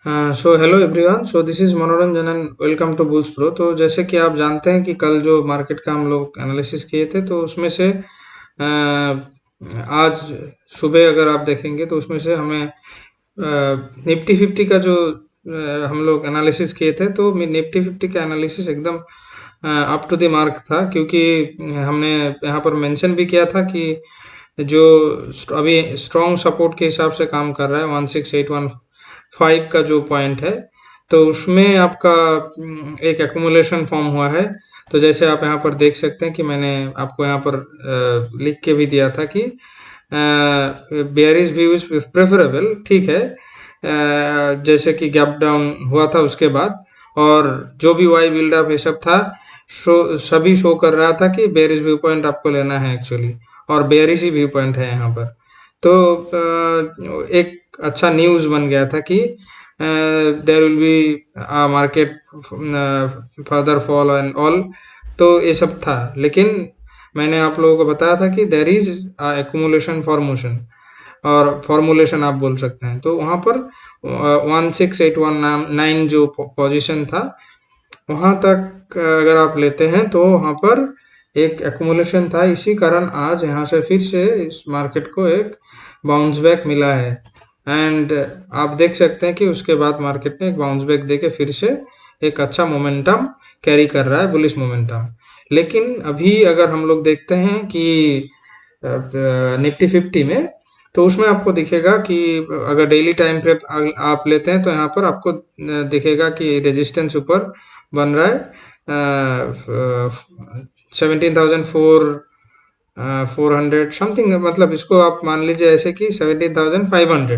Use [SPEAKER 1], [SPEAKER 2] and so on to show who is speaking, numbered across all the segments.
[SPEAKER 1] So hello everyone. So this is Manoranjan and welcome to Bulls Pro. तो जैसे कि आप जानते हैं कि कल जो मार्केट का हम लोग एनालिसिस किए थे, तो उसमें से आज सुबह अगर आप देखेंगे तो उसमें से हमें निफ्टी फिफ्टी का जो हम लोग एनालिसिस किए थे, तो निफ्टी फिफ्टी का एनालिसिस एकदम अप टू द मार्क था, क्योंकि हमने यहाँ पर मेंशन भी किया था कि जो अभी स्ट्रॉन्ग सपोर्ट के हिसाब से काम कर रहा है 16815 का जो पॉइंट है, तो उसमें आपका एक एक्यूमुलेशन फॉर्म हुआ है। तो जैसे आप यहाँ पर देख सकते हैं कि मैंने आपको यहाँ पर लिख के भी दिया था कि बेयरिश व्यूज प्रेफरेबल, ठीक है। जैसे कि गैप डाउन हुआ था उसके बाद, और जो भी वाई बिल्डअप ये सब था, सभी शो कर रहा था कि बेयरिश व्यू पॉइंट आपको लेना है एक्चुअली, और बेयरिश ही व्यू पॉइंट है यहाँ पर। तो एक अच्छा न्यूज़ बन गया था कि there will be market further fall and all. तो ये सब था, लेकिन मैंने आप लोगों को बताया था कि देर इज एक्यूमुलेशन फॉर्मेशन, और फॉर्मुलेशन आप बोल सकते हैं। तो वहाँ पर 16819 जो पोजीशन था, वहाँ तक अगर आप लेते हैं तो वहाँ पर एक एक्यूमुलेशन था। इसी कारण आज यहाँ से फिर से इस मार्केट को एक बाउंस बैक मिला है, एंड आप देख सकते हैं कि उसके बाद मार्केट ने एक बाउंस बैक देके फिर से एक अच्छा मोमेंटम कैरी कर रहा है, बुलिश मोमेंटम। लेकिन अभी अगर हम लोग देखते हैं कि निफ्टी फिफ्टी में, तो उसमें आपको दिखेगा कि अगर डेली टाइम फ्रेम आप लेते हैं तो यहाँ पर आपको दिखेगा कि रेजिस्टेंस ऊपर बन रहा है 17,400 समथिंग, मतलब इसको आप मान लीजिए ऐसे कि 17,500।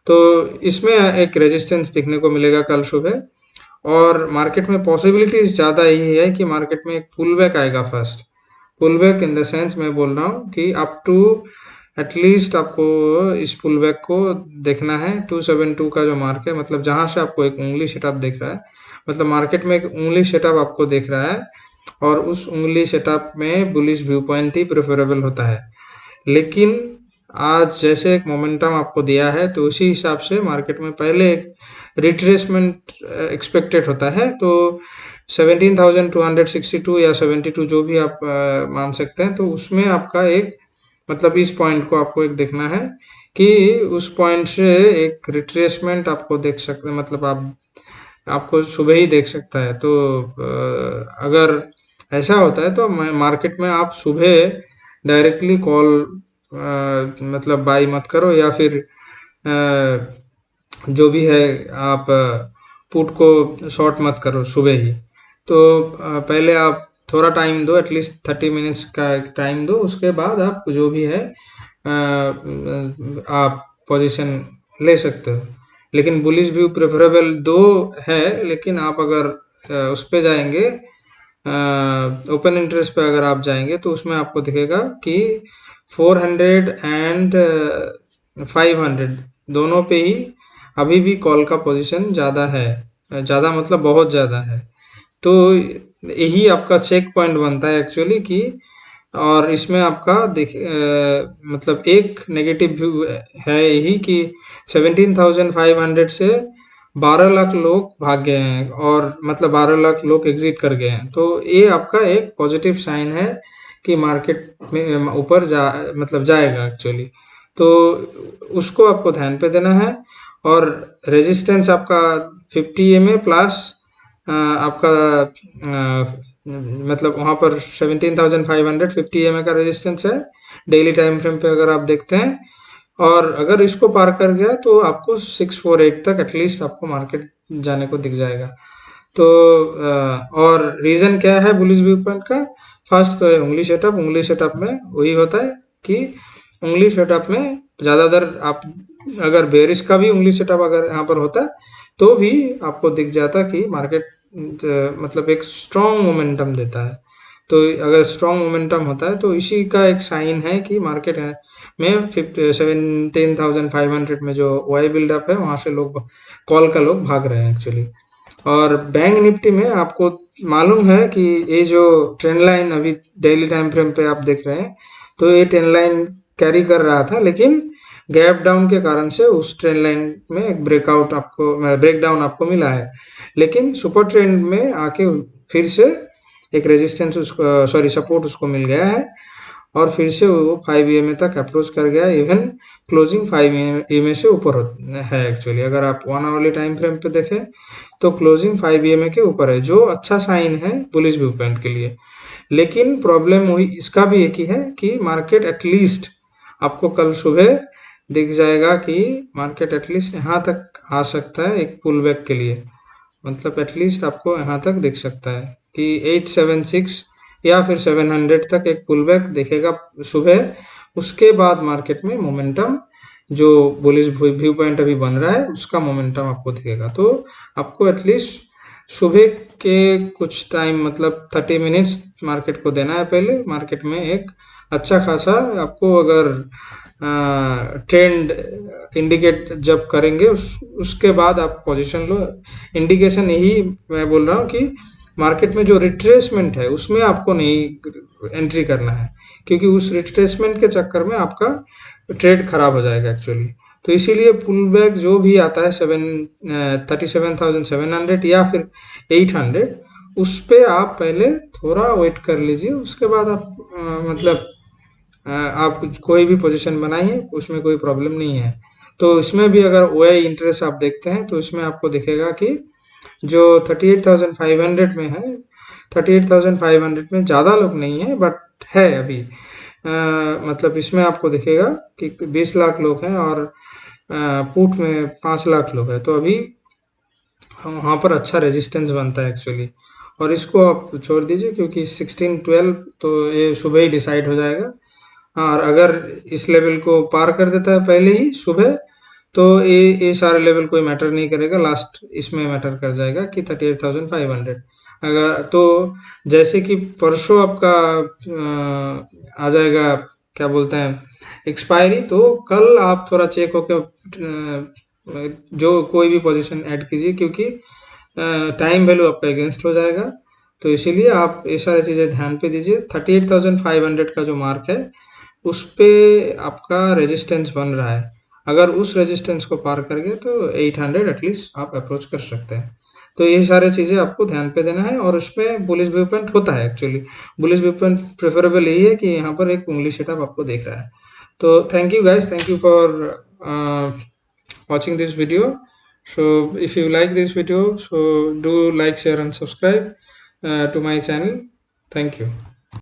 [SPEAKER 1] तो इसमें एक रेजिस्टेंस दिखने को मिलेगा कल सुबह, और मार्केट में पॉसिबिलिटीज ज़्यादा यही है कि मार्केट में एक पुल बैक आएगा first. Pull back in the sense मैं बोल रहा हूँ कि अप टू एटलीस्ट आपको इस पुल बैक को देखना है 272 का जो मार्क है, मतलब जहाँ से आपको एक उंगली सेटअप दिख रहा है, मतलब मार्केट में एक उंगली सेटअप आपको दिख रहा है, और उस उंगली सेटअप में बुलिश व्यू पॉइंट ही प्रेफरेबल होता है। लेकिन आज जैसे एक मोमेंटम आपको दिया है, तो उसी हिसाब से मार्केट में पहले एक रिट्रेसमेंट एक्सपेक्टेड होता है। तो 17,262 या 72 जो भी आप मान सकते हैं, तो उसमें आपका एक, मतलब इस पॉइंट को आपको एक देखना है कि उस पॉइंट से एक रिट्रेसमेंट आपको देख सकते हैं, मतलब आप आपको सुबह ही देख सकता है। तो अगर ऐसा होता है तो मार्केट में आप सुबह डायरेक्टली कॉल मतलब बाई मत करो, या फिर जो भी है आप पुट को शॉर्ट मत करो सुबह ही। तो पहले आप थोड़ा टाइम दो, एटलीस्ट 30 मिनट्स का टाइम दो, उसके बाद आप जो भी है आप पोजीशन ले सकते हो। लेकिन बुलिश व्यू प्रेफरेबल दो है, लेकिन आप अगर उस पे जाएंगे, ओपन इंटरेस्ट पे अगर आप जाएंगे, तो उसमें आपको दिखेगा कि 400 एंड 500 दोनों पे ही अभी भी कॉल का पोजीशन ज़्यादा है। ज़्यादा मतलब बहुत ज़्यादा है। तो यही आपका चेक पॉइंट बनता है एक्चुअली कि, और इसमें आपका मतलब एक नेगेटिव व्यू है यही कि 17,500 से 12 लाख लोग भाग गए हैं, और मतलब 12 लाख लोग एग्जिट कर गए हैं। तो ये आपका एक पॉजिटिव साइन है कि मार्केट में ऊपर मतलब जाएगा एक्चुअली। तो उसको आपको ध्यान पे देना है। और रेजिस्टेंस आपका 50 EMA प्लस आपका मतलब वहाँ पर 17,550 EMA का रेजिस्टेंस है डेली टाइम फ्रेम पे अगर आप देखते हैं। और अगर इसको पार कर गया तो आपको 648 तक एटलीस्ट आपको मार्केट जाने को दिख जाएगा। तो और रीज़न क्या है बुलिश व्यू पॉइंट का? फर्स्ट तो है उंगली सेटअप। उंगली सेटअप में वही होता है कि उंगली सेटअप में ज़्यादातर आप अगर बेरिश का भी उंगली सेटअप अगर यहाँ पर होता तो भी आपको दिख जाता कि मार्केट मतलब एक स्ट्रॉन्ग मोमेंटम देता है। तो अगर स्ट्रॉन्ग मोमेंटम होता है तो इसी का एक साइन है कि मार्केट में 17,500 में जो वाई बिल्डअप है, वहाँ से लोग कॉल का लोग भाग रहे हैं एक्चुअली। और बैंक निफ्टी में आपको मालूम है कि ये जो ट्रेंड लाइन अभी डेली टाइम फ्रेम पे आप देख रहे हैं, तो ये ट्रेंड लाइन कैरी कर रहा था, लेकिन गैप डाउन के कारण से उस ट्रेंड लाइन में एक ब्रेक डाउन आपको मिला है, लेकिन सुपर ट्रेंड में आके फिर से एक रेजिस्टेंस उसको, सॉरी सपोर्ट उसको मिल गया है और फिर से वो 5 EMA तक अप्रोच कर गया। इवन क्लोजिंग 5 EMA से ऊपर है एक्चुअली। अगर आप 1 आवरली टाइम फ्रेम पे देखें तो क्लोजिंग 5 EMA के ऊपर है, जो अच्छा साइन है बुलिश व्यू पॉइंट के लिए। लेकिन प्रॉब्लम वही इसका भी एक ही है कि मार्केट एटलीस्ट आपको कल सुबह दिख जाएगा कि मार्केट एटलीस्ट यहाँ तक आ सकता है एक पुल बैक के लिए, मतलब एटलीस्ट आपको यहाँ तक दिख सकता है कि 876 या फिर 700 तक एक पुल बैक दिखेगा सुबह। उसके बाद मार्केट में मोमेंटम जो बुलिश व्यू पॉइंट अभी बन रहा है उसका मोमेंटम आपको दिखेगा। तो आपको एटलीस्ट सुबह के कुछ टाइम, मतलब 30 मिनट्स मार्केट को देना है पहले। मार्केट में एक अच्छा खासा आपको अगर ट्रेंड इंडिकेट जब करेंगे उसके बाद आप पोजीशन लो। इंडिकेशन यही मैं बोल रहा हूँ कि मार्केट में जो रिट्रेसमेंट है उसमें आपको नहीं एंट्री करना है, क्योंकि उस रिट्रेसमेंट के चक्कर में आपका ट्रेड खराब हो जाएगा एक्चुअली। तो इसीलिए पुल बैक जो भी आता है 37,700 या फिर 800, उस पे आप पहले थोड़ा वेट कर लीजिए। उसके बाद आप मतलब आप कोई भी पोजीशन बनाइए, उसमें कोई प्रॉब्लम नहीं है। तो इसमें भी अगर OI इंटरेस्ट आप देखते हैं तो इसमें आपको दिखेगा कि जो 38,500 में है, 38,500 में ज़्यादा लोग नहीं है बट है अभी। मतलब इसमें आपको दिखेगा कि 20 लाख लोग हैं और पुट में 5 लाख लोग हैं। तो अभी वहाँ पर अच्छा रेजिस्टेंस बनता है एक्चुअली। और इसको आप छोड़ दीजिए क्योंकि 16-12 तो ये सुबह ही डिसाइड हो जाएगा। और अगर इस लेवल को पार कर देता है पहले ही सुबह, तो ये सारे लेवल कोई मैटर नहीं करेगा, लास्ट इसमें मैटर कर जाएगा कि 38,500। अगर तो जैसे कि परसों आपका आ जाएगा, क्या बोलते हैं, एक्सपायरी, तो कल आप थोड़ा चेक होकर जो कोई भी पोजीशन ऐड कीजिए, क्योंकि टाइम वैल्यू आपका अगेंस्ट हो जाएगा। तो इसीलिए आप ये सारी चीज़ें ध्यान पे दीजिए। 38,500 का जो मार्क है उस पे आपका रेजिस्टेंस बन रहा है। अगर उस रेजिस्टेंस को पार कर गए तो 800 एटलीस्ट आप अप्रोच कर सकते हैं। तो ये सारी चीज़ें आपको ध्यान पे देना है। और उसमें बुलिश व्यू पॉइंट होता है actually. Bullish view point preferable यही है कि यहाँ पर एक उंगली सेटअप आपको देख रहा है। तो thank you guys, thank you for watching this video. So if you like this video, so do like, share and subscribe to my channel. Thank you.